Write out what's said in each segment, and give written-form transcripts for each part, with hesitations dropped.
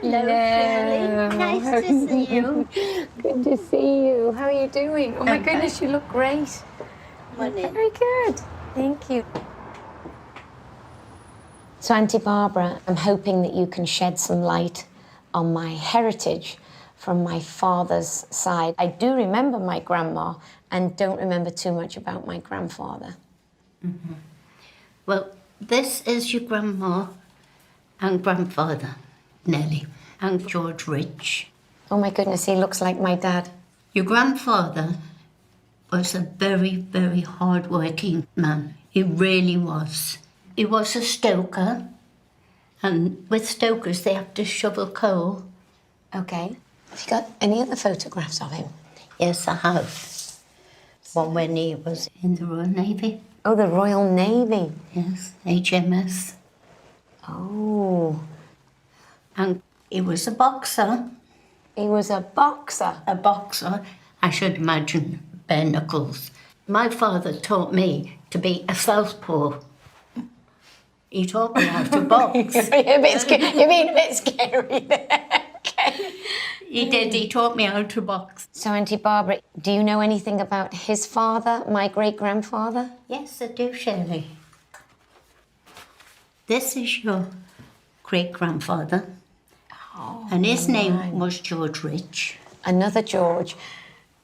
Hello, Shirley. Nice to see you. Good to see you. How are you doing? Oh my goodness, you look great. Morning. Very good. Thank you. So, Auntie Barbara, I'm hoping that you can shed some light on my heritage from my father's side. I do remember my grandma and don't remember too much about my grandfather. Mm-hmm. Well, this is your grandma and grandfather, Nellie, and George Rich. Oh my goodness, he looks like my dad. Your grandfather was a very, very hard-working man. He really was. He was a stoker, and with stokers they have to shovel coal. Okay. Have you got any other photographs of him? Yes, I have. One when he was in the Royal Navy. Oh, the Royal Navy. Yes, HMS. Oh. And he was a boxer. He was a boxer? A boxer, I should imagine, bare knuckles. My father taught me to be a southpaw. He taught me how to box. You're being a bit scary there. Okay. He did, he taught me how to box. So, Auntie Barbara, do you know anything about his father, my great-grandfather? Yes, I do, Shirley. This is your great-grandfather. Oh, and his name was George Rich. Another George.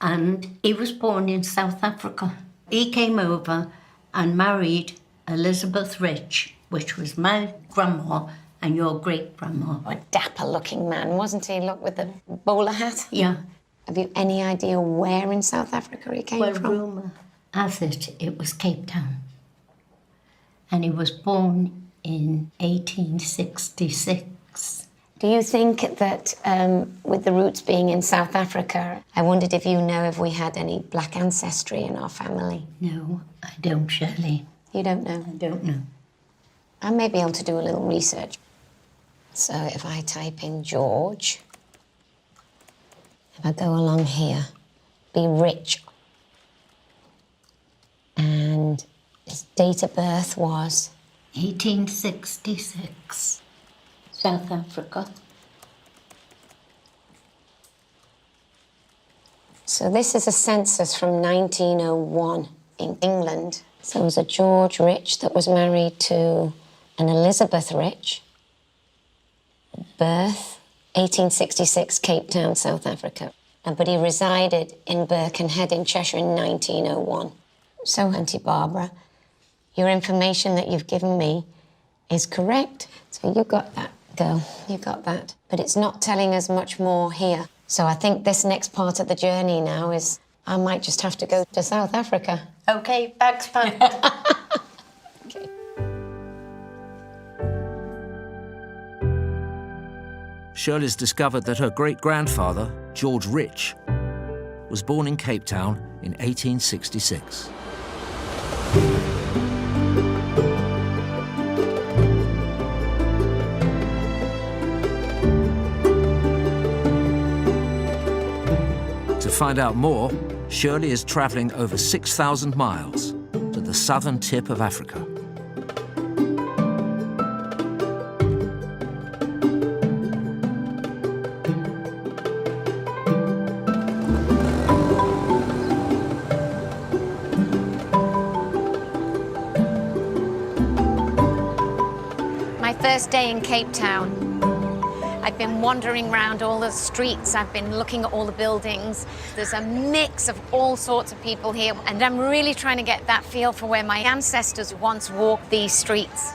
And he was born in South Africa. He came over and married Elizabeth Rich, which was my grandma and your great-grandma. A dapper-looking man, wasn't he? Look, with the bowler hat. Yeah. Have you any idea where in South Africa he came from? Well, rumour has it was Cape Town. And he was born in 1866. Do you think that with the roots being in South Africa, I wondered if you know if we had any black ancestry in our family? No, I don't, Shirley. You don't know? I don't know. I may be able to do a little research. So if I type in George, if I go along here, be Rich, and his date of birth was? 1866. South Africa. So this is a census from 1901 in England. So it was a George Rich that was married to an Elizabeth Rich. Birth, 1866, Cape Town, South Africa. But he resided in Birkenhead in Cheshire in 1901. So, Auntie Barbara, your information that you've given me is correct. So you got that, girl, you got that. But it's not telling us much more here. So I think this next part of the journey now is I might just have to go to South Africa. Okay, bags packed. Okay. Shirley's discovered that her great-grandfather, George Rich, was born in Cape Town in 1866. To find out more, Shirley is travelling over 6,000 miles to the southern tip of Africa. My first day in Cape Town. I've been wandering around all the streets, I've been looking at all the buildings. There's a mix of all sorts of people here, and I'm really trying to get that feel for where my ancestors once walked these streets.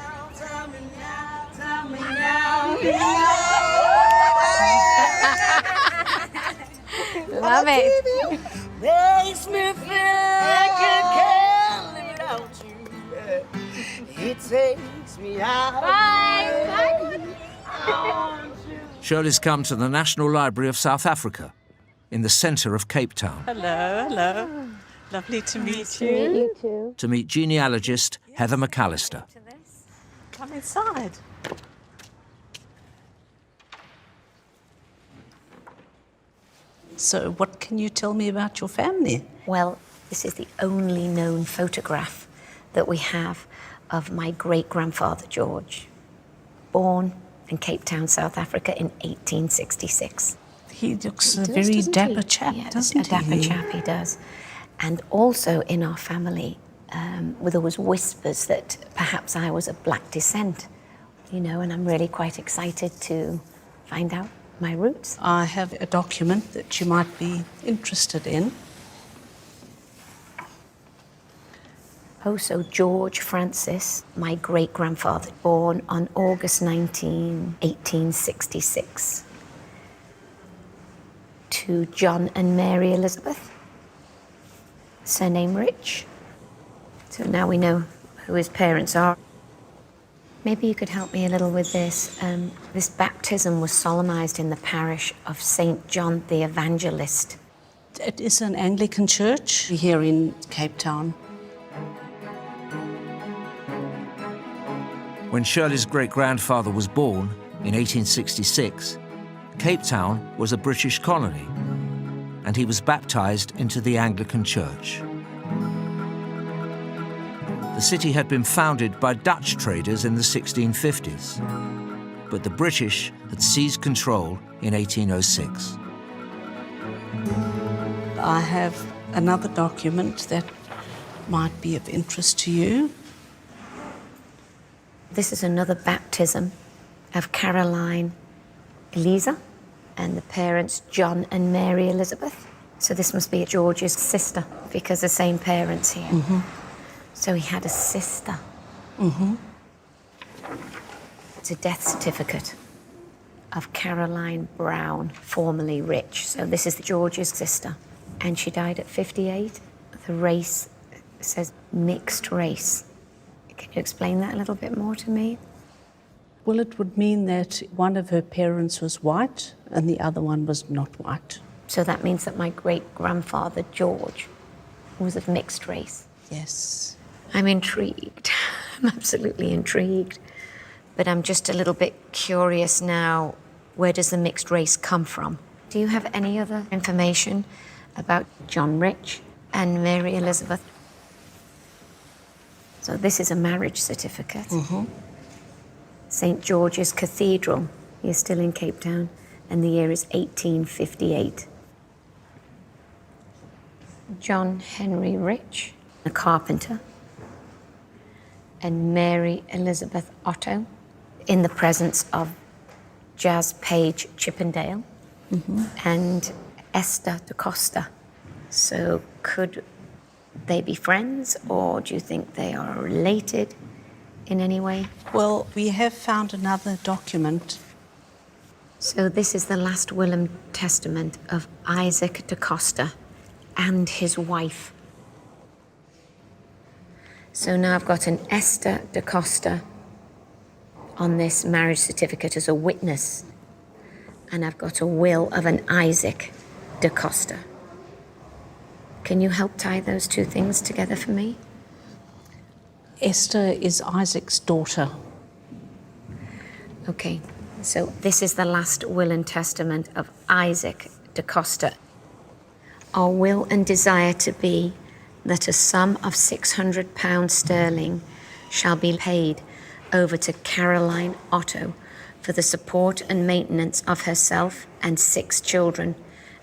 Love it. Makes me feel like I can't live without you. It takes me out. Bye. Shirley's come to the National Library of South Africa, in the centre of Cape Town. Hello, hello. Lovely to meet you. You too. To meet genealogist Heather McAllister. Come inside. So, what can you tell me about your family? Well, this is the only known photograph that we have of my great-grandfather, George. Born in Cape Town, South Africa in 1866. He looks a Does, very doesn't dapper he? chap, Yeah, doesn't a dapper he? chap, he does. And also in our family, well, there was whispers that perhaps I was of black descent, you know, and I'm really quite excited to find out my roots. I have a document that you might be interested in. Oh, so George Francis, my great-grandfather, born on August 19, 1866, to John and Mary Elizabeth, surname Rich. So now we know who his parents are. Maybe you could help me a little with this. This baptism was solemnized in the parish of St. John the Evangelist. It is an Anglican church here in Cape Town. When Shirley's great-grandfather was born in 1866, Cape Town was a British colony, and he was baptized into the Anglican Church. The city had been founded by Dutch traders in the 1650s, but the British had seized control in 1806. I have another document that might be of interest to you. This is another baptism of Caroline Eliza and the parents John and Mary Elizabeth. So this must be George's sister because the same parents here. Mm-hmm. So he had a sister. Mm-hmm. It's a death certificate of Caroline Brown, formerly Rich. So this is George's sister. And she died at 58. The race says mixed race. Can you explain that a little bit more to me? Well, it would mean that one of her parents was white and the other one was not white. So that means that my great-grandfather, George, was of mixed race. Yes. I'm intrigued. I'm absolutely intrigued. But I'm just a little bit curious now, where does the mixed race come from? Do you have any other information about John Rich and Mary Elizabeth? So this is a marriage certificate. Mm-hmm. St. George's Cathedral is still in Cape Town, and the year is 1858. John Henry Rich, a carpenter, and Mary Elizabeth Otto, in the presence of Jas Page Chippendale and Esther da Costa. So could they be friends, or do you think they are related in any way? Well, we have found another document. So this is the last will and testament of Isaac da Costa and his wife. So now I've got an Esther da Costa on this marriage certificate as a witness, and I've got a will of an Isaac da Costa. Can you help tie those two things together for me? Esther is Isaac's daughter. Okay, so this is the last will and testament of Isaac da Costa. Our will and desire to be that a sum of £600 sterling shall be paid over to Caroline Otto for the support and maintenance of herself and 6 children,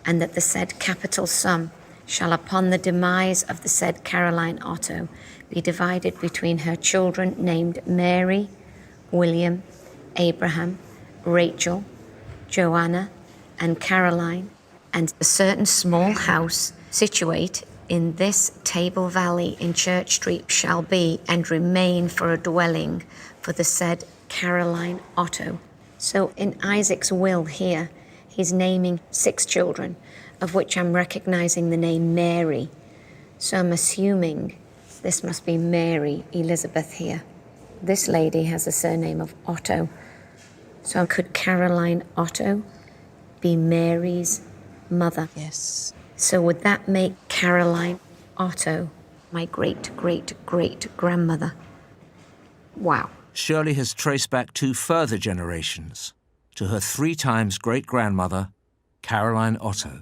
and that the said capital sum shall, upon the demise of the said Caroline Otto, be divided between her children named Mary, William, Abraham, Rachel, Joanna, and Caroline, and a certain small house situate in this Table Valley in Church Street shall be and remain for a dwelling for the said Caroline Otto. So in Isaac's will here, he's naming 6 children, of which I'm recognizing the name Mary. So I'm assuming this must be Mary Elizabeth here. This lady has a surname of Otto. So could Caroline Otto be Mary's mother? Yes. So would that make Caroline Otto my great-great-great-grandmother? Wow. Shirley has traced back 2 further generations to her 3 times great-grandmother, Caroline Otto.